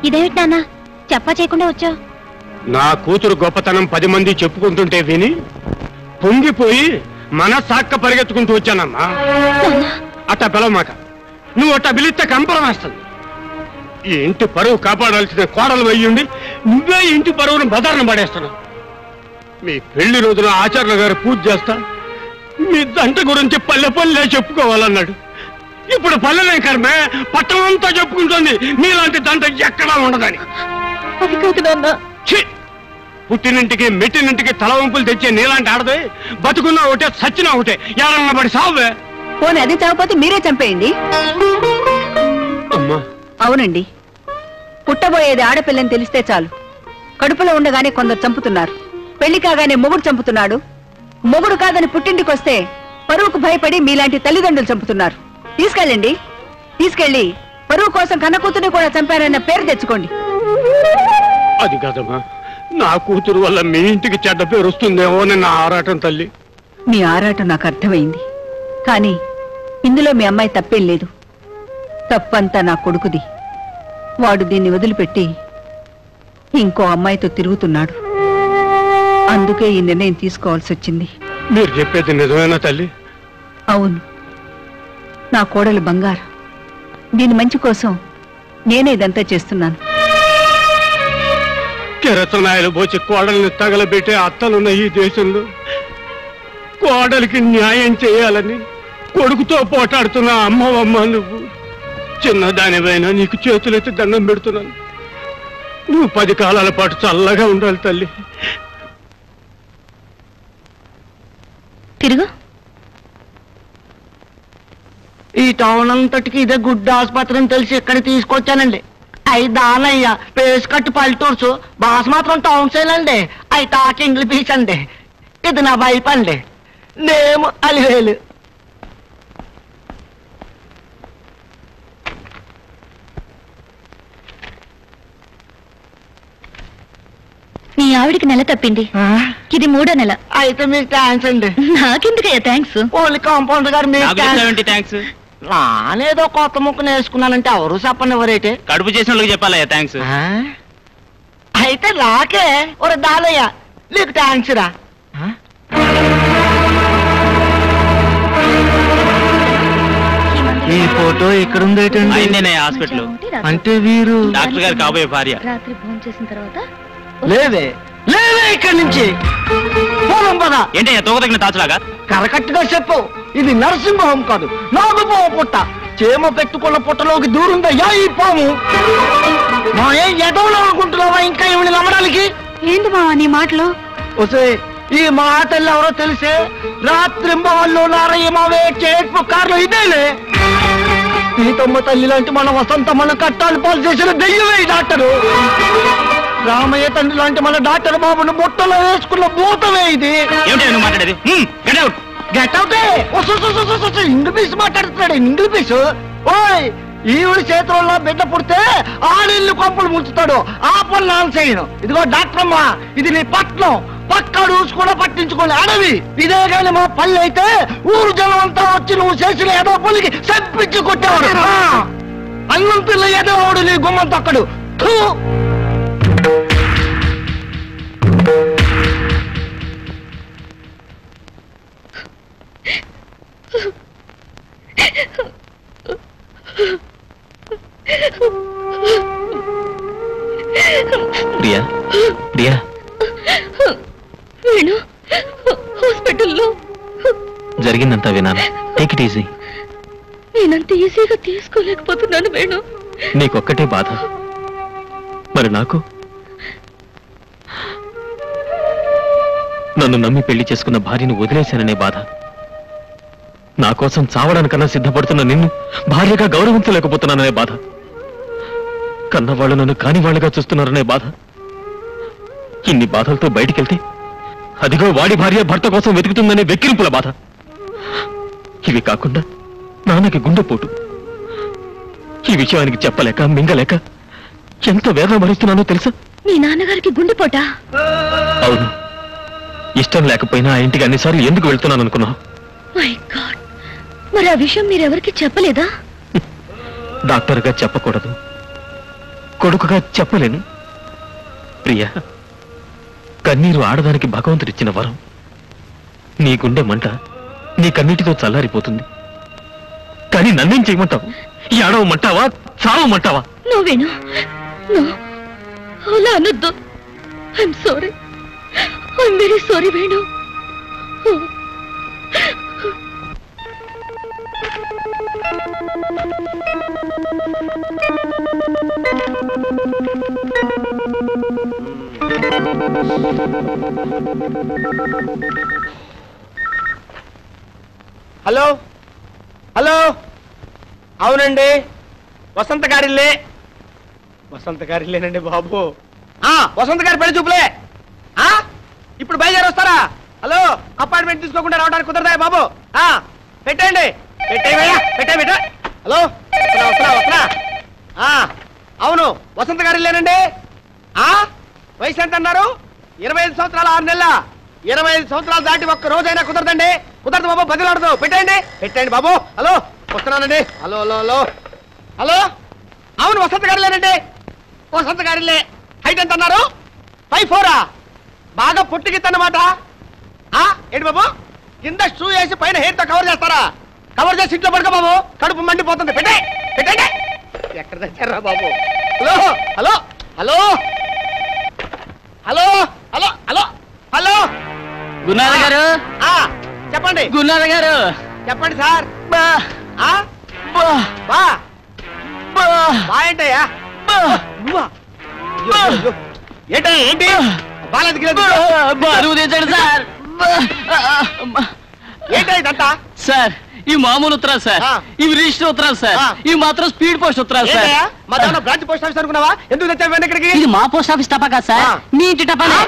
ఇదేమిటి నాన్న చెప్పా చేయకుండా వచ్చావు? నా కూతురు గొప్పతనం 10 మంది చెప్పుకుంటుంటే విని పొంగిపోయి మనసాక్క పరిగెత్తుకుంటూ వచ్చానమ్మా. అట్టా పిలవమాక, నువ్వు అట్టా పిలిస్తే కంపరం వేస్తుంది. ఈ ఇంటి పరువు కాపాడాల్సిన కోడలు వెయ్యుండి నువ్వే ఇంటి పరువును బదారణ పడేస్తున్నావు. మీ పెళ్లి రోజున ఆచార్య గారు పూజ చేస్తా మీ దంట గురించి పల్లె చెప్పుకోవాలన్నాడు. ఇప్పుడు పల్లెలే కర్మే పట్టణం అంతా చెప్పుకుంటుంది మీలాంటి దంట ఎక్కడా ఉండదని. అది కాదు నాన్న. పుట్టినింటికి మెట్టినింటికి తలవంపులు తెచ్చే నీలాంటి ఆడదే బతుకున్నా ఒకటే సచ్చినా ఒకటే ఎవరన్నా పడి సావే. పోనీ అది చావపోతే మీరే చంపేయండి. అమ్మా అవునండి, పుట్టబోయేది ఆడపిల్లని తెలిస్తే చాలు కడుపులో ఉండగానే కొందరు చంపుతున్నారు. పెళ్లి కాగానే మొగుడు చంపుతున్నాడు. మొగుడు కాదని పుట్టింటికి వస్తే పరువుకు భయపడి మీలాంటి తల్లిదండ్రులు చంపుతున్నారు. తీసుకెళ్ళండి, తీసుకెళ్లి పరువు కోసం కన్నకూతుని కూడా చంపారన్న పేరు తెచ్చుకోండి. అది కాదమ్మా, నా కూతురు వల్ల మీ ఇంటికి చెడ్డ పేరు వస్తుందేమో అని నా ఆరాటం తల్లి. మీ ఆరాటం నాకు అర్థమైంది, కానీ ఇందులో మీ అమ్మాయి తప్పేం లేదు. తప్పంతా నా కొడుకుది. వాడు దీన్ని వదిలిపెట్టి ఇంకో అమ్మాయితో తిరుగుతున్నాడు. అందుకే ఈ నిర్ణయం తీసుకోవాల్సి వచ్చింది. మీరు చెప్పేది నిజమేనా తల్లి? అవును, నా కోడలు బంగారు. దీని మంచి కోసం నేనే ఇదంతా చేస్తున్నాను. కిరసనాయలు పోచి కోడల్ని తగలబెట్టే అత్తలున్న ఈ దేశంలో కోడలికి న్యాయం చేయాలని కొడుకుతో పోటాడుతున్న అమ్మవమ్మ నువ్వు. చిన్నదానివైనా నీకు చేతులెత్తి దండం పెడుతున్నాను. నువ్వు 10 కాలాల పాటు చల్లగా ఉండాలి తల్లి. తిరుగు. ఈ టౌన్ అంతటికి ఇదే గుడ్డ ఆసుపత్రి అని తెలిసి ఇక్కడ తీసుకొచ్చానండి. అయి దానయ్య పేస్ కట్టు పల్లెటూర్సు బాస్ మాత్రం టౌన్ సైల్ అండి. అయి టాక్ ఇంగ్లీష్ పీస్ అండి. ఇది నా వైఫ్ అండి, నేమ్ అలివేలు. నీ ఆవిడికి నెల తప్పింది, ఇది 3వ నెల. అయితే మీకు థ్యాంక్స్ అండి. నాకెందుకయ్యా థ్యాంక్స్? ఓన్లీ కాంపౌండర్ గారు మీకు థ్యాంక్స్. నానేదో కొత్త ముక్క నేర్చుకున్నానంటే ఎవరు చెప్పండి. ఎవరైతే కడుపు చేసిన వాళ్ళకి చెప్పాలయ్యా థ్యాంక్స్. అయితే రాకే ఒరే దానయ్య నీకు థ్యాంక్స్ రా. ఈ ఫోటో ఇక్కడ ఉంది హాస్పిటల్. అంటే వీరు డాక్టర్ గారు కాబోయే భార్య. రాత్రి భోజనం చేసిన తర్వాత లేవే లేవే ఇక్కడి నుంచి పోలం పద. ఏంటయ్యా తోక తగిన తాచులాగా? కరెక్ట్గా చెప్పు, ఇది నరసింహం కాదు నాగుపాము పుట్ట. చేమ పెట్టుకున్న పుట్టలోకి దూరుందయ్యా ఈ పాము. మా ఏం ఎదవలో అనుకుంటున్నావా ఇంకా ఇవిని నమ్మడానికి? ఏంటి మావా నీ మాటలు? వసే ఈ మా తల్లి ఎవరో తెలిసే రాత్రి వాళ్ళు నారయ్యమావే చేట్పు కార్లు ఇదేలే. సీతమ్మ తల్లి లాంటి మన వసంతమ్మను కట్టాలు పాలు చేసిన దెయ్యమే ఈ డాక్టరు. రామయ్య తండ్రి లాంటి మన డాక్టర్ బాబును బుట్టలో వేసుకున్న భూతమే ఇది. మాట్లాడేది గెట్ అవుటే ఇంగ్లీష్ మాట్లాడుతున్నాడు. ఇంగ్లీష్ ఓయ్ ఈవిడి చేతుల్లో బిడ్డ పుడితే ఆడిల్లు కొంపలు ముంచుతాడు. ఆ పని నాన్న చేయను. ఇదిగో డాక్టర్ అమ్మా, ఇది నీ పట్నం. పక్కడు కూడా పట్టించుకోండి అడవి. ఇదే కానీ మా పల్లె అయితే ఊరు జనం అంతా వచ్చి నువ్వు చేసిన ఏదో పల్లికి చంపించి కొట్టేవాడు. అన్నం పిల్ల ఏదో వాడు నీ గుమ్మం తక్కడు. ప్రియా ప్రియా వేణు హాస్పిటల్లో జరిగిందంతా వినాను. Take it easy. నేనంత ఈజీగా తీసుకోలేకపోతున్నాను వేణు. నీకొక్కటే బాధ, మరి నాకు? నన్ను నమ్మి పెళ్లి చేసుకున్న భార్యను వదిలేశాననే బాధ. నా కోసం చావడానికన్నా సిద్ధపడుతున్న నిన్ను భార్యగా గౌరవించలేకపోతున్నాననే బాధ. కన్నవాళ్ళు నన్ను కానివాళ్లుగా చూస్తున్నారనే బాధ. ఇన్ని బాధలతో బయటికెళ్తే అదిగో వాడి భార్య భర్త కోసం వెతుకుతుందనే వెక్కిరింపుల బాధ. ఇవి కాకుండా నాన్నకి గుండెపోటు. ఈ విషయానికి చెప్పలేక మింగలేక ఎంత వేదన భరిస్తున్నానో తెలుసా? మీ నాన్నగారికి గుండెపోటా? అవును. ఇష్టం లేకపోయినా ఆ ఇంటికి అన్నిసార్లు ఎందుకు వెళ్తున్నాను అనుకున్నావు? మై గాడ్, మరి ఆ విషయం మీరెవరికి చెప్పలేదా? డాక్టర్గా చెప్పకూడదు, కొడుకుగా చెప్పలేను. ప్రియా, కన్నీరు ఆడదానికి భగవంతుడిచ్చిన వరం. నీ గుండె మంట నీ కన్నీటితో చల్లారిపోతుంది. కానీ నన్నేం చేయమంటావు? ఏడవమంటావా, చావమంటావా? నువ్వేను అలా అనొద్దు. I'm sorry, I'm very sorry Venu. Hello hello, అవునండి, వసంత గారిల్లే. వసంత గారిల్లేనండి బాబు. వసంత గారి పెళ్లి చూపులే. ఇప్పుడు బయలుదేరి వస్తారా? హలో, అపాయింట్మెంట్ తీసుకోకుండా రావడానికి కుదరదా బాబు? పెట్టండి, పెట్టే. హలో, వస్తున్నా. అవును, వసంత గారిల్లేనండి. వయసు ఎంత అన్నారు? 25 సంవత్సరాలు 6 నెలల. 25 సంవత్సరాలు దాటి ఒక్క రోజైనా కుదరదండి. కుదరదు బాబు, బదిలాడదు. పెట్టండి బాబు. హలో, వస్తున్నానండి. హలో హలో హలో హలో, అవును, వసంత గారిలేనండి. వసంత గారిలే. హైట్ ఎంత అన్నారు? 5'4". బాగా పొట్టిగిద్దన్నమాట. ఏంటి బాబు, కింద షూ వేసి పైన హెయిర్ తో కవర్ చేస్తారా? కవర్ చేసి ఇంట్లో పడుకో బాబు, కడుపు మండిపోతుంది. పెట్టండి. ఎక్కడ తెచ్చారా బాబు? Hello hello hello hello hello hello hello, గున్నార గారు. చెప్పండి. గున్నార గారు చెప్పండి సార్. ఏంటయ్యా? ఏంటి బరువు తెచ్చాడు సార్. ఏంటో ఇదంతా? సార్, ఈ మామూలు ఉత్తరాలు సార్, ఇవి రిజిస్టర్ ఉత్తరాలు సార్, ఇవి మాత్రం స్పీడ్ పోస్ట్ ఉత్తరాలు సార్. మా దాంట్లో బ్రాంచ్ పోస్ట్ ఆఫీస్ అనుకున్నావా? ఎందుకు తెచ్చావు ఇక్కడికి? ఇది మా పోస్ట్ ఆఫీస్ టపా కాదు సార్, మీ ఇంటి టపానే.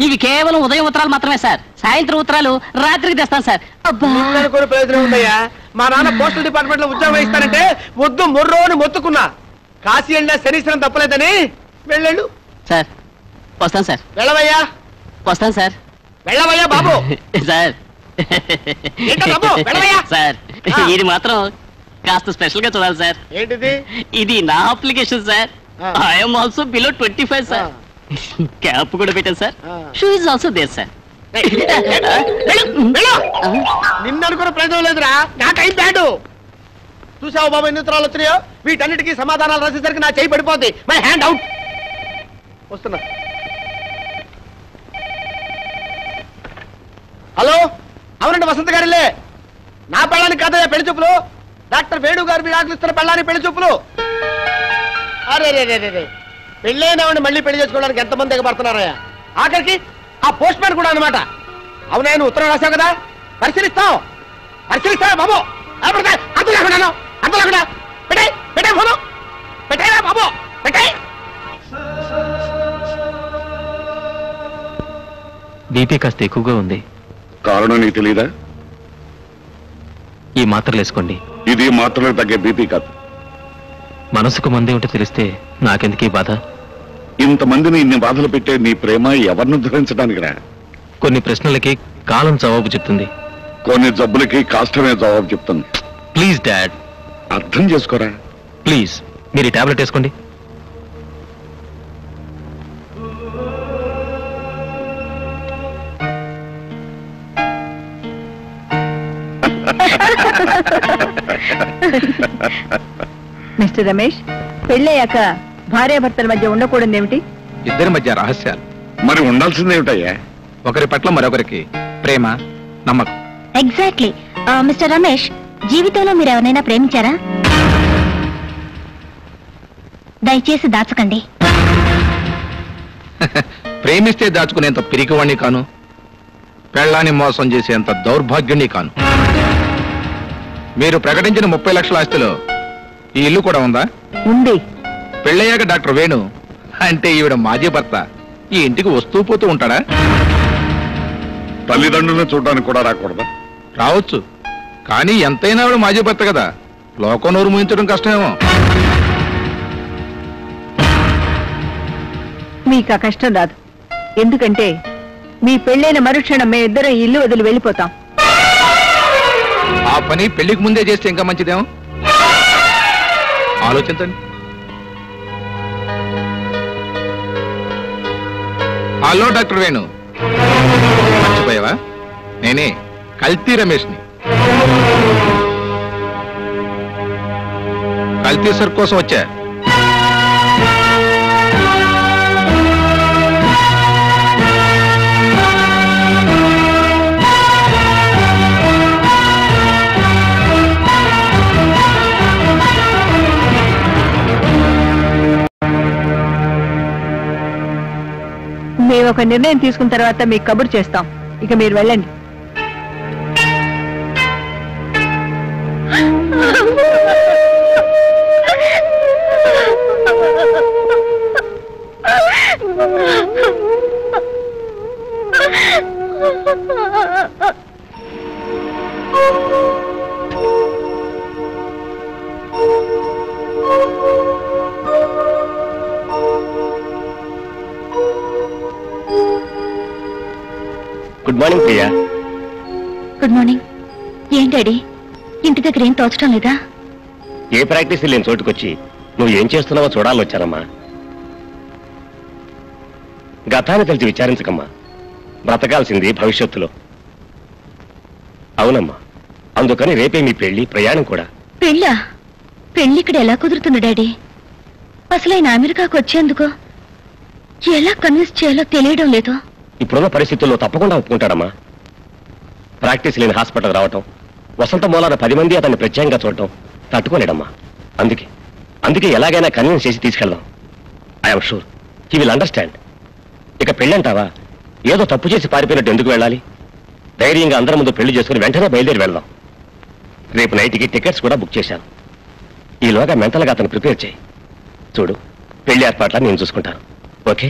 ఇవి కేవలం ఉదయం ఉత్తరాలు మాత్రమే సార్. సాయంత్రం ఉత్తరాలు రాత్రికి తెస్తాను సార్. అనుకునే ప్రయోజనం ఉందయ్యా. మా నాన్న పోస్టల్ డిపార్ట్మెంట్ లో ఉద్యోగం ఇస్తానంటే వద్దు మొర్రో అని మొత్తుకున్నా. కాశీ వెళ్ళినా శనీశ్వరం తప్పలేదని వెళ్ళాడు సార్. వస్తాను సార్. వెళ్ళవయ్యా. వస్తాను సార్. వెళ్ళవయ్యా బాబు. సార్ సార్, ఇది మాత్రం కాస్త స్పెషల్ గా చూడాలి సార్. ఏంటిది? ఇది నా application sir. I'm also below 25 sir. Cap కూడా పెట్టాను sir. Shoe is also there sir. నిన్ను అనుకున్న ప్రయోజనం లేదురా, నాకైం బ్యాడు. చూసావు బాబు ఎన్ని ఉత్తరాలు వచ్చినాయో? వీటన్నిటికీ సమాధానాలు రాసేసరికి నా చేయి పడిపోద్ది. My hand out. వస్తున్నా. హలో, అవునండి, వసంత గారిలే. నా పెళ్ళానికి కాదయ్యా పెళ్లి చూపులు. డాక్టర్ వేణు గారు మీరు ఆకలిస్తున్న పెళ్ళానికి పెళ్లి చూపులు. అరే పెళ్ళైనామండి, మళ్ళీ పెళ్లి చేసుకోవడానికి ఎంతమంది ఎగబడుతున్నారయ్యా? ఆఖరికి ఆ పోస్ట్ మ్యాన్ కూడా అనమాట. అవునా, నువ్వు ఉత్తరం రాశావు కదా, పరిశీలిస్తావు బాబు. అంత లేకుండా పెట్టే ఫోను పెట్టేరా బాబు, పెట్టే. బీపీ కాస్త ఎక్కువగా ఉంది. కారణం నీకు తెలీదా? ఈ మాత్రలు వేసుకోండి. ఇది మాత్రలకు తగ్గే బీపీ కాదు. మనసుకు మందే ఉంటే తెలిస్తే నాకెందుకీ బాధ? ఇంతమందిని ఇన్ని బాధలు పెట్టే నీ ప్రేమ ఎవరిని ధరించడానికి రా? కొన్ని ప్రశ్నలకి కాలం జవాబు చెప్తుంది, కొన్ని జబ్బులకి కాష్టమే జవాబు చెప్తుంది. ప్లీజ్ డాడ్, అర్థం చేసుకోరా. ప్లీజ్ మీరు ఈ టాబ్లెట్ వేసుకోండి. మిస్టర్ రమేష్, పెళ్ళయ్యాక భార్యాభర్తల మధ్య ఉండకూడదు ఏమిటి? ఇద్దరి మధ్య రహస్యాలు. మరి ఉండాల్సిందేమిటయ్యా? ఒకరి పట్ల మరొకరికి ప్రేమ, నమ్మకం. ఎగ్జాక్ట్లీ. మిస్టర్ రమేష్, జీవితంలో మీరు ఎవరైనా ప్రేమించారా? దయచేసి దాచకండి. ప్రేమిస్తే దాచుకునేంత పిరికివాణ్ణి కాను, పెళ్ళాన్ని మోసం చేసేంత దౌర్భాగ్యుణ్ణి కాను. మీరు ప్రకటించిన 30 లక్షల ఆస్తిలో ఈ ఇల్లు కూడా ఉందా? ఉంది. పెళ్ళయ్యాక డాక్టర్ వేణు అంటే ఈవిడ మాజీ భర్త ఈ ఇంటికి వస్తూ పోతూ ఉంటాడా? తల్లిదండ్రులను చూడడానికి కూడా రాకూడదా? రావచ్చు, కానీ ఎంతైనా ఆవిడ మాజీ భర్త కదా, లోకం నోరు ముయించడం కష్టమేమో. మీకు ఆ కష్టం రాదు. ఎందుకంటే మీ పెళ్ళైన మరుక్షణం మేమిద్దరం ఇల్లు వదిలి వెళ్ళిపోతాం. ఆ పని పెళ్లికి ముందే చేస్తే ఇంకా మంచిదేమో. ఆలోచించండి. హలో డాక్టర్ వేణు, మర్చిపోయావా? నేనే కల్తీ రమేష్ని. కల్తీ సర్ కోసం వచ్చా. మేము ఒక నిర్ణయం తీసుకున్న తర్వాత మీకు కబురు చేస్తాం. ఇక మీరు వెళ్ళండి. Good morning Priya. Good morning. ఏం డాడీ, ఇంటి దగ్గర ఏం తోచడం లేదా? ఏ ప్రాక్టీస్ లేని చోటుకొచ్చి నువ్వు ఏం చేస్తున్నావో చూడాలని వచ్చానమ్మా. గతాన్ని తెలిసి విచారించకమ్మా. బ్రతకాల్సింది భవిష్యత్తులో. అవునమ్మా, అందుకని రేపే మీ పెళ్లి, ప్రయాణం కూడా. పెళ్ళా? పెళ్లి ఇక్కడ ఎలా కుదురుతుంది డాడీ? అసలు ఆయన అమెరికాకు వచ్చేందుకు ఎలా కన్విన్స్ చేయాలో తెలియడం లేదు. ఇప్పుడున్న పరిస్థితుల్లో తప్పకుండా ఒప్పుకుంటాడమ్మా. ప్రాక్టీస్ లేని హాస్పిటల్ రావటం, వసంత మూలాన 10 మంది అతన్ని ప్రత్యేకంగా చూడటం తట్టుకోలేడమ్మా. అందుకే ఎలాగైనా కన్విన్స్ చేసి తీసుకెళ్దాం. I'm sure he will understand. ఇక పెళ్ళంటావా? ఏదో తప్పు చేసి పారిపోయినట్టు ఎందుకు వెళ్ళాలి? ధైర్యంగా అందరి ముందు పెళ్లి చేసుకుని వెంటనే బయలుదేరి వెళ్దాం. రేపు నైట్కి టికెట్స్ కూడా బుక్ చేశాను. ఈలోగా మెంటల్గా అతను ప్రిపేర్ చేయి. చూడు, పెళ్లి ఏర్పాట్లా నేను చూసుకుంటాను. ఓకే?